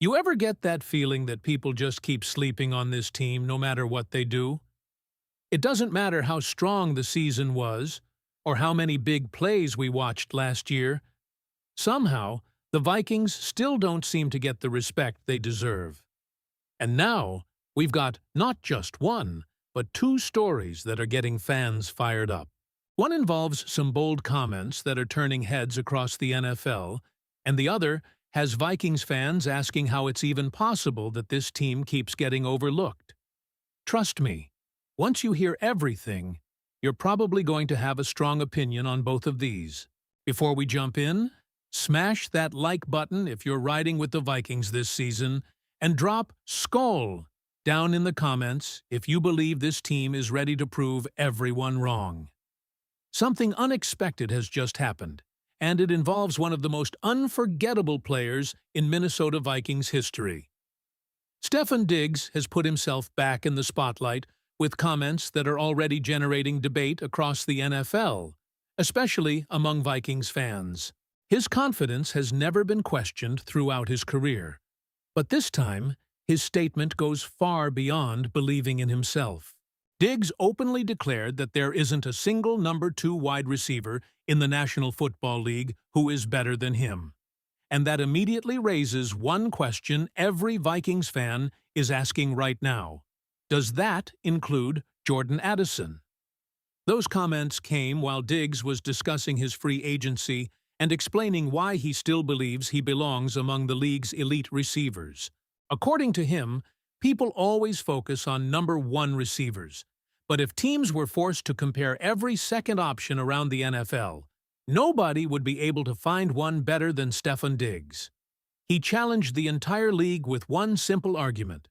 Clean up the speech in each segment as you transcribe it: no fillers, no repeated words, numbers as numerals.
You ever get that feeling that people just keep sleeping on this team no matter what they do? It doesn't matter how strong the season was, or how many big plays we watched last year. Somehow, the Vikings still don't seem to get the respect they deserve. And now, we've got not just one, but two stories that are getting fans fired up. One involves some bold comments that are turning heads across the NFL, and the other has Vikings fans asking how it's even possible that this team keeps getting overlooked. Trust me, once you hear everything, you're probably going to have a strong opinion on both of these. Before we jump in, smash that like button if you're riding with the Vikings this season, and drop SKOL down in the comments if you believe this team is ready to prove everyone wrong. Something unexpected has just happened, and it involves one of the most unforgettable players in Minnesota Vikings history. Stefon Diggs has put himself back in the spotlight with comments that are already generating debate across the NFL, especially among Vikings fans. His confidence has never been questioned throughout his career, but this time, his statement goes far beyond believing in himself. Diggs openly declared that there isn't a single number 2 wide receiver in the National Football League who is better than him. And that immediately raises one question every Vikings fan is asking right now. Does that include Jordan Addison? Those comments came while Diggs was discussing his free agency and explaining why he still believes he belongs among the league's elite receivers. According to him, people always focus on number 1 receivers. But if teams were forced to compare every second option around the NFL, nobody would be able to find one better than Stefon Diggs. He challenged the entire league with one simple argument.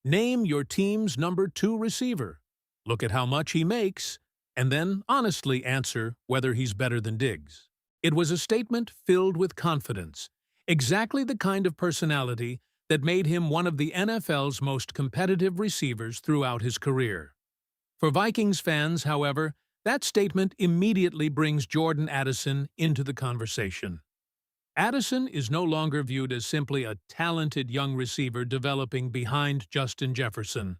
Name your team's number 2 receiver. Look at how much he makes, and then honestly answer whether he's better than Diggs. It was a statement filled with confidence, exactly the kind of personality that made him one of the NFL's most competitive receivers throughout his career. For Vikings fans, however, that statement immediately brings Jordan Addison into the conversation. Addison is no longer viewed as simply a talented young receiver developing behind Justin Jefferson.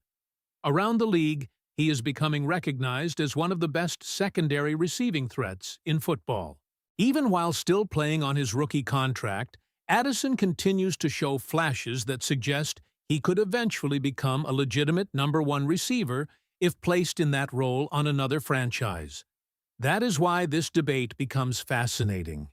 Around the league, he is becoming recognized as one of the best secondary receiving threats in football. Even while still playing on his rookie contract, Addison continues to show flashes that suggest he could eventually become a legitimate number 1 receiver if placed in that role on another franchise. That is why this debate becomes fascinating.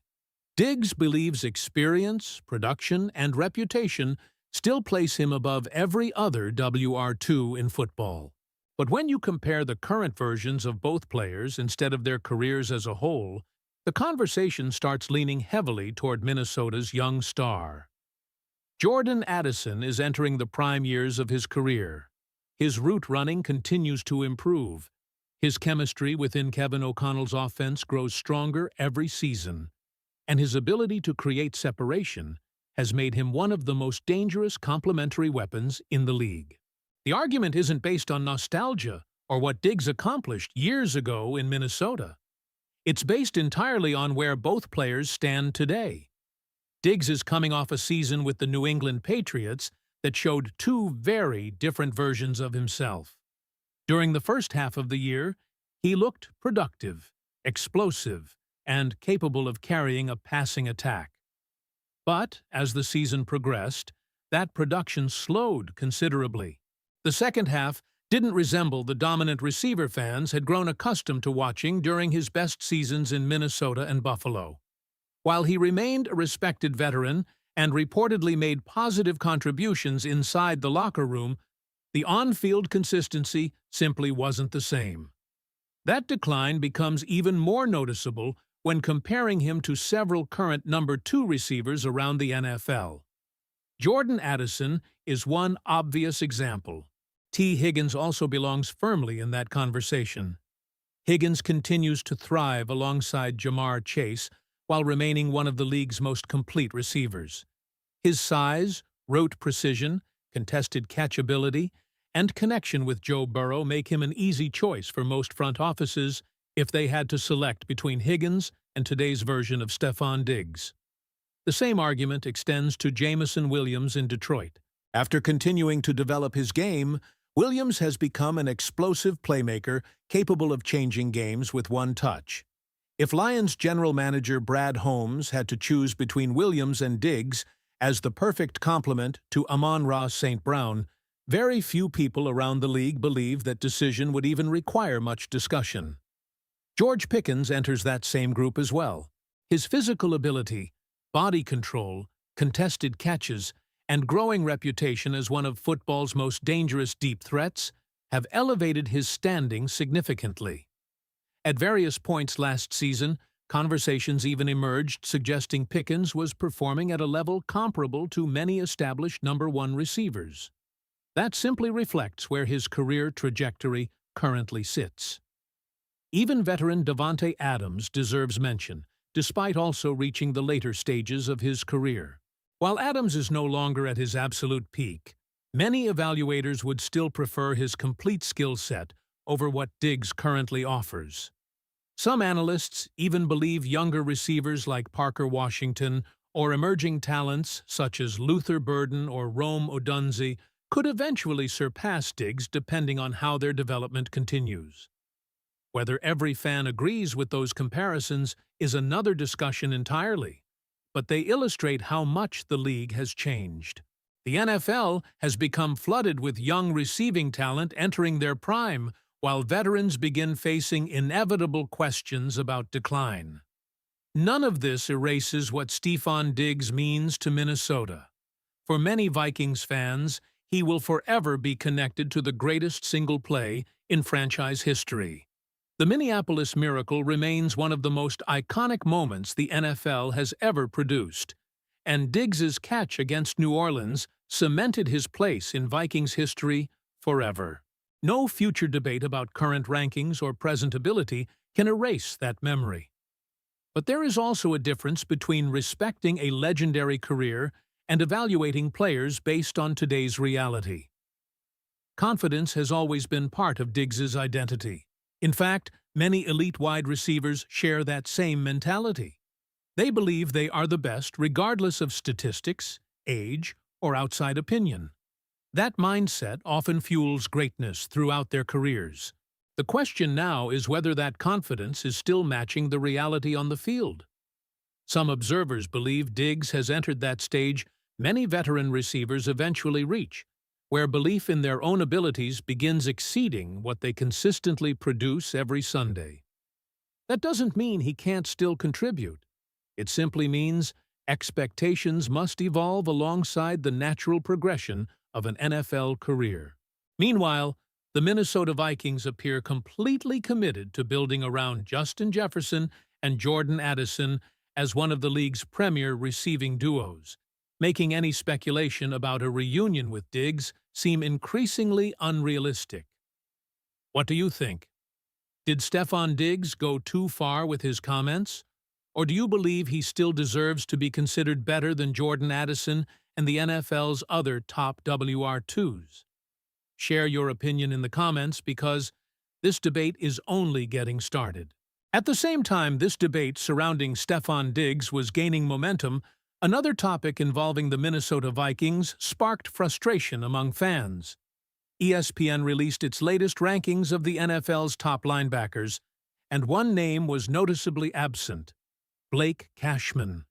Diggs believes experience, production, and reputation still place him above every other WR2 in football. But when you compare the current versions of both players instead of their careers as a whole, the conversation starts leaning heavily toward Minnesota's young star. Jordan Addison is entering the prime years of his career. His route running continues to improve. His chemistry within Kevin O'Connell's offense grows stronger every season, and his ability to create separation has made him one of the most dangerous complementary weapons in the league. The argument isn't based on nostalgia or what Diggs accomplished years ago in Minnesota. It's based entirely on where both players stand today. Diggs is coming off a season with the New England Patriots that showed two very different versions of himself. During the first half of the year, he looked productive, explosive, and capable of carrying a passing attack. But as the season progressed, that production slowed considerably. The second half didn't resemble the dominant receiver fans had grown accustomed to watching during his best seasons in Minnesota and Buffalo. While he remained a respected veteran and reportedly made positive contributions inside the locker room, the on-field consistency simply wasn't the same. That decline becomes even more noticeable when comparing him to several current number 2 receivers around the NFL. Jordan Addison is one obvious example. T. Higgins also belongs firmly in that conversation. Higgins continues to thrive alongside Jamar Chase while remaining one of the league's most complete receivers. His size, route precision, contested catchability, and connection with Joe Burrow make him an easy choice for most front offices if they had to select between Higgins and today's version of Stefon Diggs. The same argument extends to Jameson Williams in Detroit. After continuing to develop his game, Williams has become an explosive playmaker capable of changing games with one touch. If Lions general manager Brad Holmes had to choose between Williams and Diggs as the perfect complement to Amon-Ra St. Brown, very few people around the league believe that decision would even require much discussion. George Pickens enters that same group as well. His physical ability, body control, contested catches, and growing reputation as one of football's most dangerous deep threats have elevated his standing significantly. At various points last season, conversations even emerged suggesting Pickens was performing at a level comparable to many established #1 receivers. That simply reflects where his career trajectory currently sits. Even veteran Davante Adams deserves mention, despite also reaching the later stages of his career. While Adams is no longer at his absolute peak, many evaluators would still prefer his complete skill set over what Diggs currently offers. Some analysts even believe younger receivers like Parker Washington or emerging talents such as Luther Burden or Rome Odunze could eventually surpass Diggs depending on how their development continues. Whether every fan agrees with those comparisons is another discussion entirely, but they illustrate how much the league has changed. The NFL has become flooded with young receiving talent entering their prime, while veterans begin facing inevitable questions about decline. None of this erases what Stefon Diggs means to Minnesota. For many Vikings fans, he will forever be connected to the greatest single play in franchise history. The Minneapolis Miracle remains one of the most iconic moments the NFL has ever produced, and Diggs's catch against New Orleans cemented his place in Vikings history forever. No future debate about current rankings or present ability can erase that memory. But there is also a difference between respecting a legendary career and evaluating players based on today's reality. Confidence has always been part of Diggs's identity. In fact, many elite wide receivers share that same mentality. They believe they are the best regardless of statistics, age, or outside opinion. That mindset often fuels greatness throughout their careers. The question now is whether that confidence is still matching the reality on the field. Some observers believe Diggs has entered that stage many veteran receivers eventually reach, where belief in their own abilities begins exceeding what they consistently produce every Sunday. That doesn't mean he can't still contribute. It simply means expectations must evolve alongside the natural progression of an NFL career. Meanwhile, the Minnesota Vikings appear completely committed to building around Justin Jefferson and Jordan Addison as one of the league's premier receiving duos, making any speculation about a reunion with Diggs seem increasingly unrealistic. What do you think? Did Stefon Diggs go too far with his comments? Or do you believe he still deserves to be considered better than Jordan Addison and the NFL's other top WR2s? Share your opinion in the comments because this debate is only getting started. At the same time this debate surrounding Stefon Diggs was gaining momentum, another topic involving the Minnesota Vikings sparked frustration among fans. ESPN released its latest rankings of the NFL's top linebackers, and one name was noticeably absent: Blake Cashman.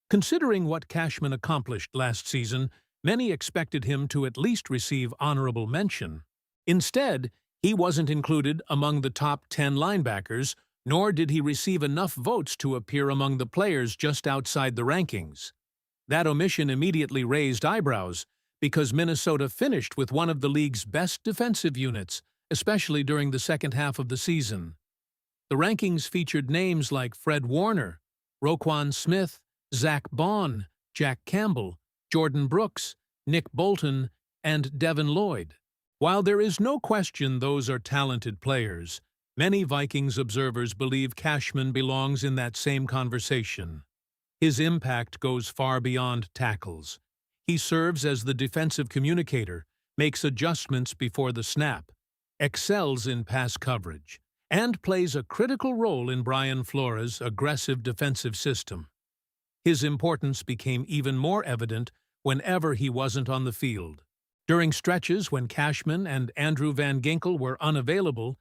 Considering what Cashman accomplished last season, many expected him to at least receive honorable mention. Instead, he wasn't included among the top 10 linebackers, nor did he receive enough votes to appear among the players just outside the rankings. That omission immediately raised eyebrows, because Minnesota finished with one of the league's best defensive units, especially during the second half of the season. The rankings featured names like Fred Warner, Roquan Smith, Zach Bond, Jack Campbell, Jordan Brooks, Nick Bolton, and Devin Lloyd. While there is no question those are talented players, many Vikings observers believe Cashman belongs in that same conversation. His impact goes far beyond tackles. He serves as the defensive communicator, makes adjustments before the snap, excels in pass coverage, and plays a critical role in Brian Flores' aggressive defensive system. His importance became even more evident whenever he wasn't on the field. During stretches when Cashman and Andrew Van Ginkel were unavailable,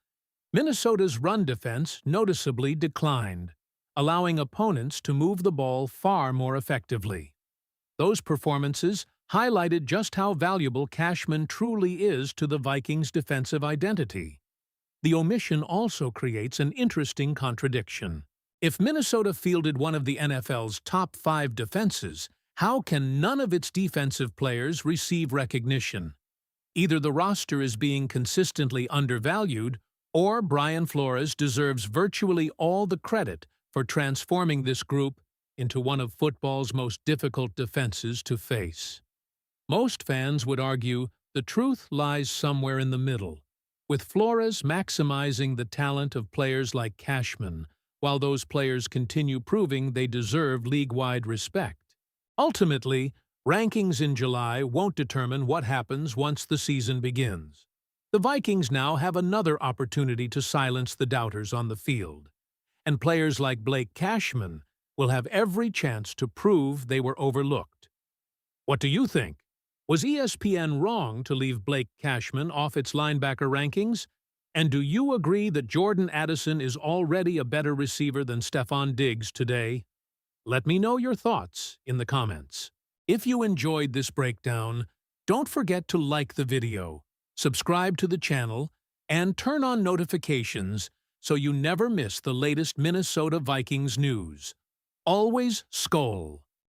Minnesota's run defense noticeably declined, allowing opponents to move the ball far more effectively. Those performances highlighted just how valuable Cashman truly is to the Vikings' defensive identity. The omission also creates an interesting contradiction. If Minnesota fielded one of the NFL's top 5 defenses, how can none of its defensive players receive recognition? Either the roster is being consistently undervalued, or Brian Flores deserves virtually all the credit for transforming this group into one of football's most difficult defenses to face. Most fans would argue the truth lies somewhere in the middle, with Flores maximizing the talent of players like Cashman, while those players continue proving they deserve league-wide respect. Ultimately, rankings in July won't determine what happens once the season begins. The Vikings now have another opportunity to silence the doubters on the field, and players like Blake Cashman will have every chance to prove they were overlooked. What do you think? Was ESPN wrong to leave Blake Cashman off its linebacker rankings? And do you agree that Jordan Addison is already a better receiver than Stefon Diggs today? Let me know your thoughts in the comments. If you enjoyed this breakdown, don't forget to like the video, subscribe to the channel, and turn on notifications so you never miss the latest Minnesota Vikings news. Always SKOL.